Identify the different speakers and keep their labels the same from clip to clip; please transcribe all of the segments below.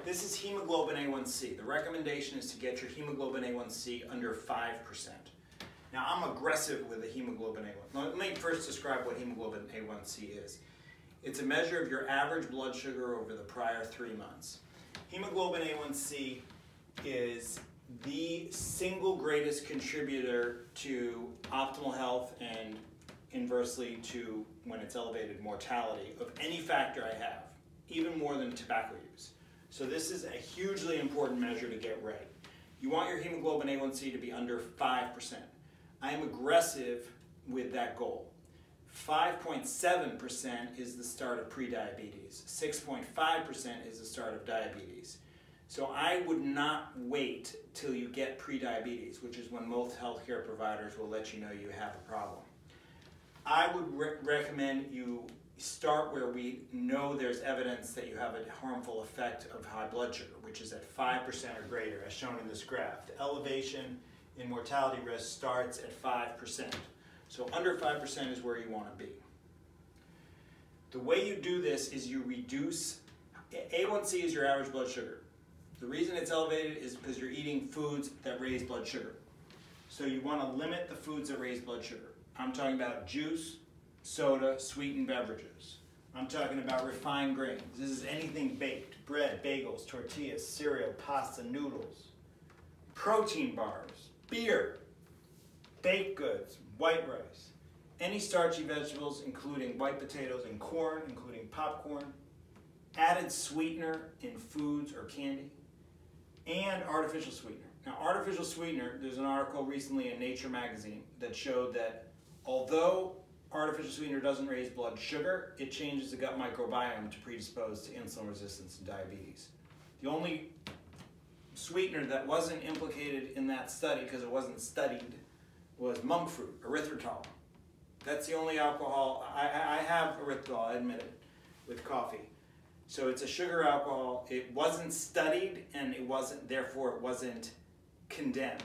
Speaker 1: This is hemoglobin A1c. The recommendation is to get your hemoglobin A1c under 5%. Now, I'm aggressive with the hemoglobin A1c. Let me first describe what hemoglobin A1c is. It's a measure of your average blood sugar over the prior 3 months. Hemoglobin A1c is the single greatest contributor to optimal health and inversely to, when it's elevated, mortality of any factor I have, even more than tobacco use. So this is a hugely important measure to get right. You want your hemoglobin A1c to be under 5%. I am aggressive with that goal. 5.7% is the start of prediabetes. 6.5% is the start of diabetes. So I would not wait till you get prediabetes, which is when most healthcare providers will let you know you have a problem. I would recommend you start where we know there's evidence that you have a harmful effect of high blood sugar, which is at 5% or greater, as shown in this graph. The elevation in mortality risk starts at 5%. So under 5% is where you want to be. The way you do this is you reduce, A1c is your average blood sugar. The reason it's elevated is because you're eating foods that raise blood sugar. So you want to limit the foods that raise blood sugar. I'm talking about juice, soda, sweetened beverages. I'm talking about refined grains. This is anything baked: bread, bagels, tortillas, cereal, pasta, noodles, protein bars, beer, baked goods, white rice, any starchy vegetables, including white potatoes and corn, including popcorn, added sweetener in foods or candy, and artificial sweetener. Now, artificial sweetener, there's an article recently in Nature magazine that showed that although artificial sweetener doesn't raise blood sugar, it changes the gut microbiome to predispose to insulin resistance and diabetes. The only sweetener that wasn't implicated in that study, because it wasn't studied, was monk fruit, erythritol. That's the only alcohol. I have erythritol, I admit it, with coffee. So it's a sugar alcohol. It wasn't studied, and therefore it wasn't condemned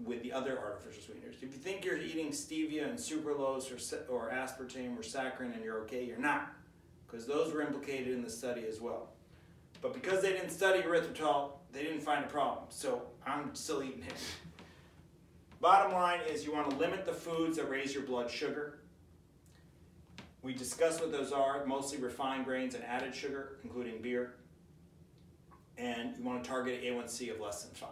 Speaker 1: with the other artificial sweeteners. If you think you're eating stevia and sucralose or aspartame or saccharin and you're okay, you're not, because those were implicated in the study as well. But because they didn't study erythritol, they didn't find a problem, so I'm still eating it. Bottom line is you want to limit the foods that raise your blood sugar. We discussed what those are, mostly refined grains and added sugar, including beer. And you want to target an A1c of less than 5.